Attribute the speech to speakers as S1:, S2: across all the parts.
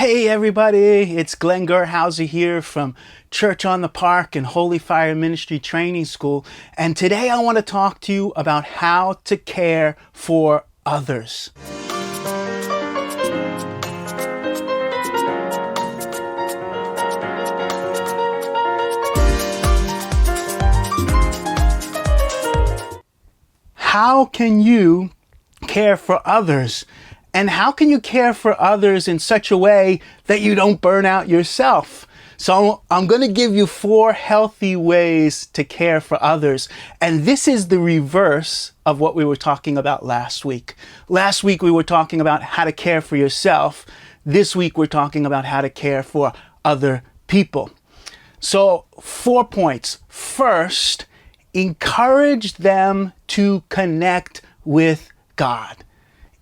S1: Hey everybody, it's Glenn Gerhauser here from Church on the Park and Holy Fire Ministry Training School. And today I want to talk to you about how to care for others. How can you care for others? And how can you care for others in such a way that you don't burn out yourself? So I'm going to give you 4 healthy ways to care for others. And this is the reverse of what we were talking about last week. Last week we were talking about how to care for yourself. This week we're talking about how to care for other people. So 4 points. First, encourage them to connect with God.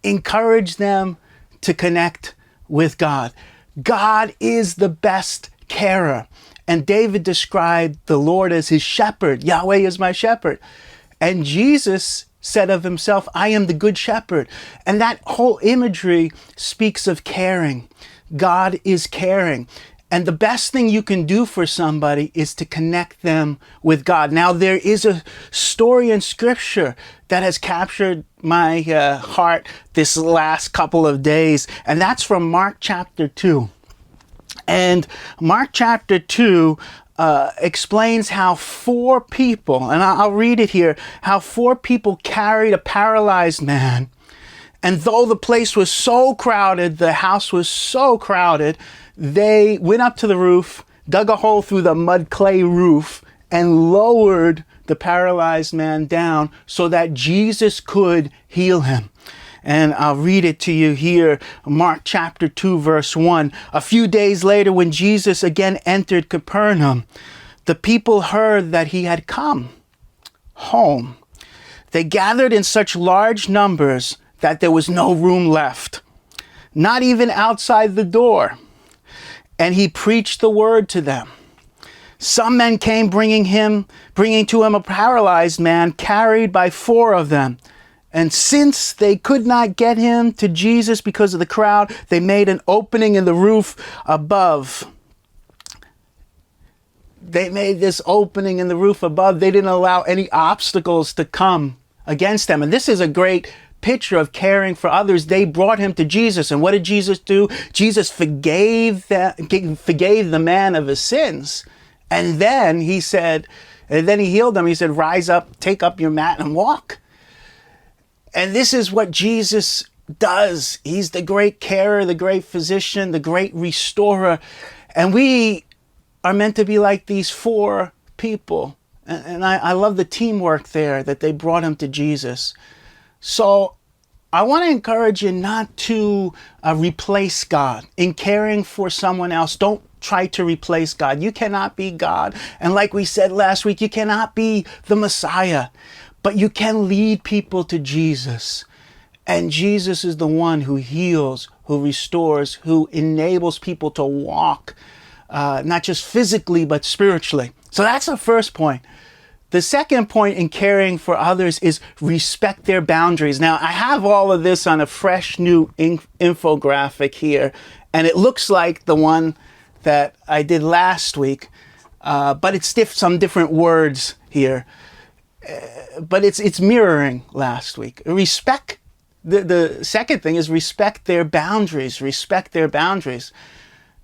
S1: Encourage them to connect with God. God is the best carer. And David described the Lord as his shepherd. Yahweh is my shepherd. And Jesus said of himself, I am the good shepherd. And that whole imagery speaks of caring. God is caring. And the best thing you can do for somebody is to connect them with God. Now, there is a story in Scripture that has captured my heart this last couple of days, and that's from Mark chapter 2. And Mark chapter 2 explains how 4 people, and I'll read it here, how 4 people carried a paralyzed man. And though the place was so crowded, the house was so crowded, they went up to the roof, dug a hole through the mud clay roof, and lowered the paralyzed man down so that Jesus could heal him. And I'll read it to you here, Mark chapter 2, verse 1. A few days later, when Jesus again entered Capernaum, the people heard that he had come home. They gathered in such large numbers that there was no room left, not even outside the door. And he preached the word to them. Some men came bringing to him a paralyzed man carried by 4 of them. And since they could not get him to Jesus because of the crowd, they made an opening in the roof above. They made this opening in the roof above. They didn't allow any obstacles to come against them. And this is a great picture of caring for others. They brought him to Jesus. And what did Jesus do? Jesus forgave the man of his sins. And then he said, and then he healed them. He said, rise up, take up your mat and walk. And this is what Jesus does. He's the great carer, the great physician, the great restorer. And we are meant to be like these 4 people. And I love the teamwork there that they brought him to Jesus. So I want to encourage you not to replace God in caring for someone else. Don't try to replace God. You cannot be God. And like we said last week, you cannot be the Messiah, but you can lead people to Jesus. And Jesus is the one who heals, who restores, who enables people to walk, not just physically, but spiritually. So that's the first point. The second point in caring for others is respect their boundaries. Now, I have all of this on a fresh new infographic here, and it looks like the one that I did last week, but it's some different words here. But it's mirroring last week. Respect, the second thing is respect their boundaries. Respect their boundaries.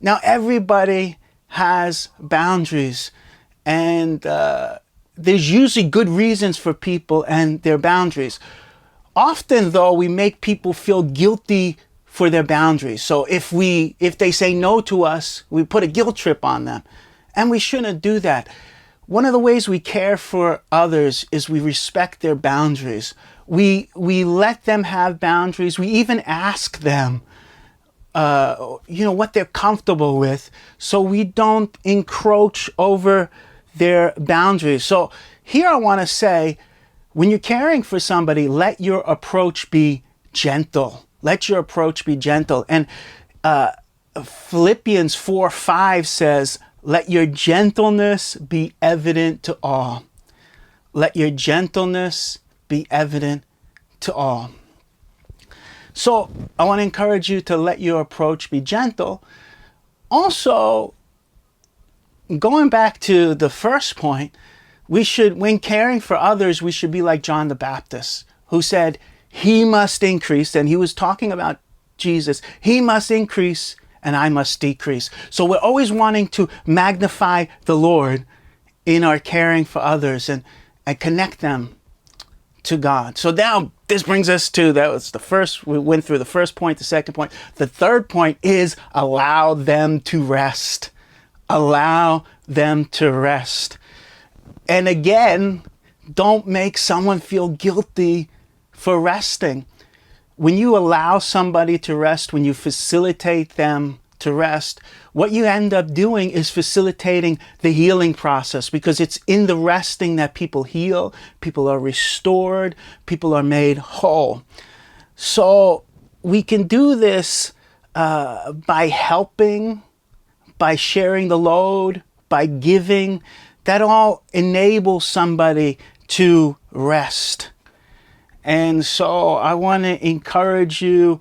S1: Now, everybody has boundaries, and there's usually good reasons for people and their boundaries. Often, though, we make people feel guilty for their boundaries. So if they say no to us, we put a guilt trip on them. And we shouldn't do that. One of the ways we care for others is we respect their boundaries. We let them have boundaries. We even ask them, what they're comfortable with, so we don't encroach over their boundaries. So here I want to say, when you're caring for somebody, let your approach be gentle. Let your approach be gentle. And Philippians 4:5 says, let your gentleness be evident to all. Let your gentleness be evident to all. So I want to encourage you to let your approach be gentle. Also, going back to the first point, we should, when caring for others, we should be like John the Baptist, who said, he must increase, and he was talking about Jesus. He must increase and I must decrease. So we're always wanting to magnify the Lord in our caring for others and connect them to God. So now this brings us to, that was the first, we went through the first point, the second point. The third point is allow them to rest. Allow them to rest. And again, don't make someone feel guilty for resting. When you allow somebody to rest, when you facilitate them to rest, what you end up doing is facilitating the healing process, because it's in the resting that people heal, people are restored, people are made whole. So we can do this by helping, by sharing the load, by giving. That all enables somebody to rest. And so I want to encourage you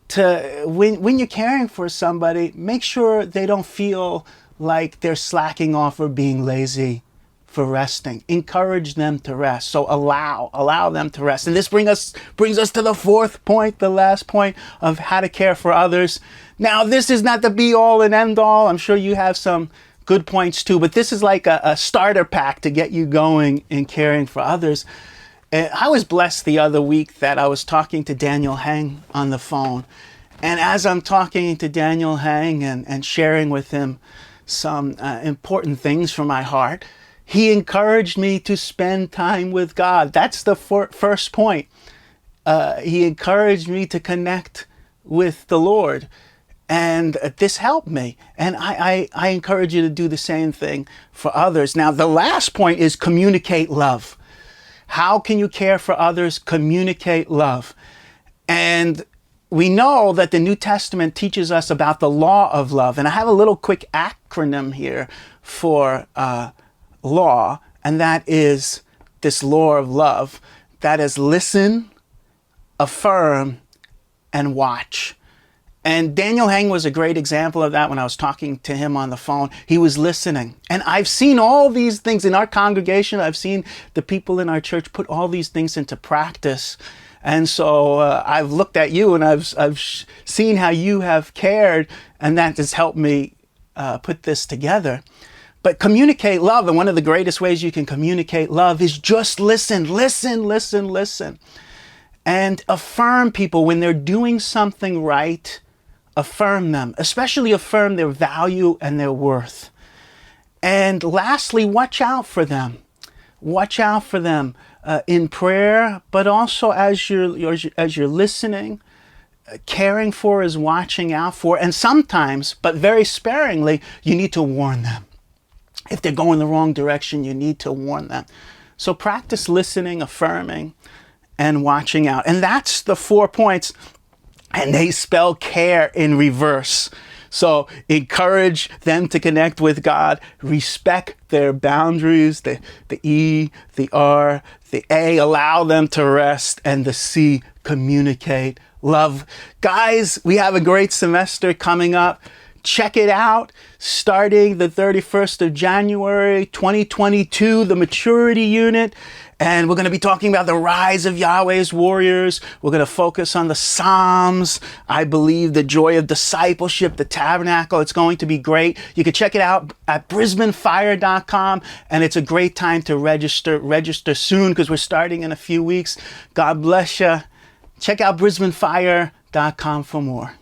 S1: to, when you're caring for somebody, make sure they don't feel like they're slacking off or being lazy for resting. Encourage them to rest. So allow them to rest. And this brings us to the fourth point, the last point of how to care for others. Now, this is not the be all and end all. I'm sure you have some good points too, but this is like a starter pack to get you going in caring for others. I was blessed the other week that I was talking to Daniel Hang on the phone. And as I'm talking to Daniel Hang and sharing with him some important things from my heart, he encouraged me to spend time with God. That's the first point. He encouraged me to connect with the Lord. And this helped me. And I encourage you to do the same thing for others. Now, the last point is communicate love. How can you care for others? Communicate love. And we know that the New Testament teaches us about the law of love. And I have a little quick acronym here for law, and that is this law of love. That is listen, affirm, and watch. And Daniel Hang was a great example of that when I was talking to him on the phone. He was listening. And I've seen all these things in our congregation. I've seen the people in our church put all these things into practice. And so I've looked at you and I've seen how you have cared, and that has helped me put this together. But communicate love, and one of the greatest ways you can communicate love is just listen, listen, listen, listen. And affirm people when they're doing something right. Affirm them, especially affirm their value and their worth. And lastly, watch out for them. Watch out for them in prayer, but also as you're listening. Caring for is watching out for, and sometimes, but very sparingly, you need to warn them. If they're going the wrong direction, you need to warn them. So practice listening, affirming, and watching out. And that's the 4 points. And they spell care in reverse. So encourage them to connect with God, respect their boundaries, the E, the R, the A, allow them to rest, and the C, communicate love. Guys, we have a great semester coming up. Check it out. Starting the 31st of January, 2022, the maturity unit. And we're going to be talking about the rise of Yahweh's warriors. We're going to focus on the Psalms. I believe the joy of discipleship, the tabernacle. It's going to be great. You can check it out at brisbanefire.com. And it's a great time to register. Register soon because we're starting in a few weeks. God bless you. Check out brisbanefire.com for more.